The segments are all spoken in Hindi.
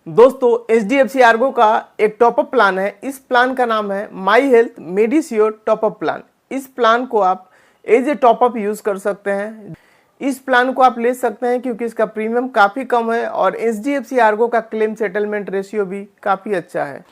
दोस्तों HDFC आर्गो का एक टॉपअप प्लान है। इस प्लान का नाम है माई हेल्थ मेडिश्योर टॉपअप प्लान। इस प्लान को आप एज ए टॉपअप यूज कर सकते हैं। इस प्लान को आप ले सकते हैं क्योंकि इसका प्रीमियम काफ़ी कम है और HDFC आर्गो का क्लेम सेटलमेंट रेशियो भी काफ़ी अच्छा है।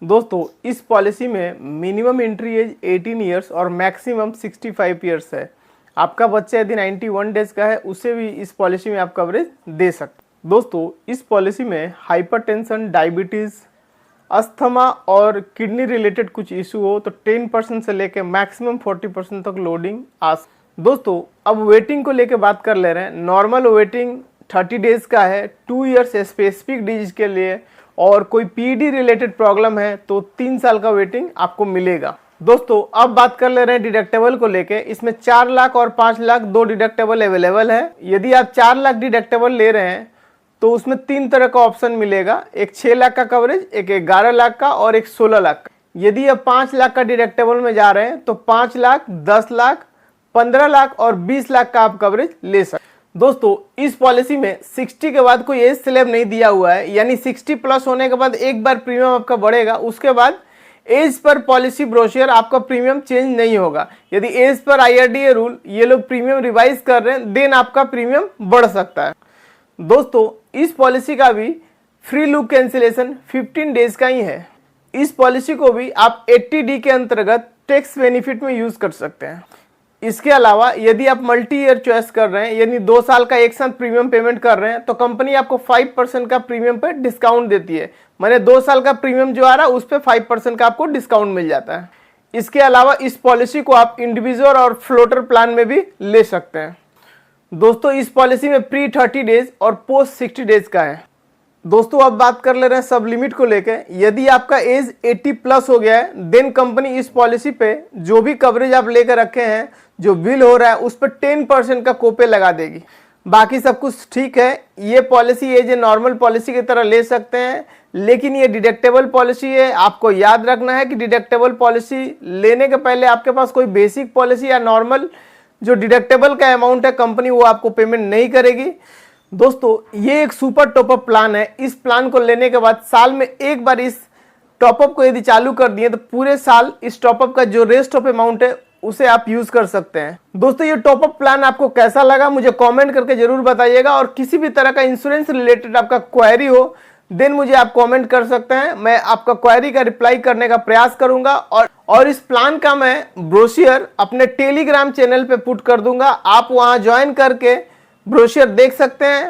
दोस्तों इस पॉलिसी में मिनिमम एंट्री एज 18 ईयर्स और मैक्सिमम 65 ईयर्स है। आपका बच्चा यदि 91 डेज का है उसे भी इस पॉलिसी में आप कवरेज दे सकते हैं। दोस्तों इस पॉलिसी में हाइपरटेंशन, डायबिटीज़, अस्थमा और किडनी रिलेटेड कुछ इशू हो तो 10% से लेकर मैक्सिमम 40% तक लोडिंग आ। दोस्तों अब वेटिंग को लेकर बात कर ले रहे हैं। नॉर्मल वेटिंग 30 डेज का है 2 ईयर्स स्पेसिफिक डिजीज के लिए, और कोई पीडी रिलेटेड प्रॉब्लम है तो 3 साल का वेटिंग आपको मिलेगा। दोस्तों अब बात कर ले रहे हैं डिडक्टेबल को लेके। इसमें 4 लाख और 5 लाख दो डिडक्टेबल अवेलेबल है। यदि आप 4 लाख डिडक्टेबल ले रहे हैं तो उसमें 3 तरह का ऑप्शन मिलेगा, एक 6 लाख का कवरेज, एक 11 लाख का और एक 16 लाख का। यदि आप 5 लाख का डिडक्टेबल में जा रहे हैं तो 5 लाख, 10 लाख, 15 लाख और 20 लाख का आप कवरेज ले सकते हैं। दोस्तों इस पॉलिसी में 60 के बाद कोई एज स्लैब नहीं दिया हुआ है, यानी 60 प्लस होने के बाद एक बार प्रीमियम आपका बढ़ेगा, उसके बाद एज पर पॉलिसी ब्रोशियर आपका प्रीमियम चेंज नहीं होगा। यदि एज पर IRDA रूल ये लोग प्रीमियम रिवाइज कर रहे हैं देन आपका प्रीमियम बढ़ सकता है। दोस्तों इस पॉलिसी का भी फ्री लूप कैंसिलेशन 15 डेज का ही है। इस पॉलिसी को भी आप 80D के अंतर्गत टैक्स बेनिफिट में यूज कर सकते हैं। इसके अलावा यदि आप मल्टी ईयर चॉइस कर रहे हैं, यानी 2 साल का एक साथ प्रीमियम पेमेंट कर रहे हैं, तो कंपनी आपको 5% का प्रीमियम पर डिस्काउंट देती है। माने 2 साल का प्रीमियम जो आ रहा है उस पर 5% का आपको डिस्काउंट मिल जाता है। इसके अलावा इस पॉलिसी को आप इंडिविजुअल और फ्लोटर प्लान में भी ले सकते हैं। दोस्तों इस पॉलिसी में प्री 30 डेज और पोस्ट 60 डेज का है। दोस्तों अब बात कर ले रहे हैं सब लिमिट को लेकर। यदि आपका एज 80 प्लस हो गया है देन कंपनी इस पॉलिसी पे जो भी कवरेज आप लेकर रखे हैं, जो बिल हो रहा है उस पर 10% का कोपे लगा देगी। बाकी सब कुछ ठीक है। ये policy as a normal policy की तरह ले सकते हैं, लेकिन ये डिडक्टेबल पॉलिसी है। आपको याद रखना है कि डिडक्टेबल पॉलिसी लेने के पहले आपके पास कोई बेसिक पॉलिसी या नॉर्मल जो डिडक्टेबल का अमाउंट है कंपनी वो आपको पेमेंट नहीं करेगी। दोस्तों ये एक सुपर टॉपअप प्लान है। इस प्लान को लेने के बाद साल में एक बार इस टॉपअप को यदि चालू कर दिए तो पूरे साल इस टॉपअप का जो रेस्ट ऑफ अमाउंट है उसे आप यूज कर सकते हैं। दोस्तों ये टॉपअप प्लान आपको कैसा लगा मुझे कमेंट करके जरूर बताइएगा, और किसी भी तरह का इंश्योरेंस रिलेटेड आपका क्वेरी हो देन मुझे आप कमेंट कर सकते हैं। मैं आपका क्वेरी का रिप्लाई करने का प्रयास करूंगा, और इस प्लान का मैं ब्रोशियर अपने टेलीग्राम चैनल पे पुट कर दूंगा। आप वहां ज्वाइन करके ब्रोशियर देख सकते हैं।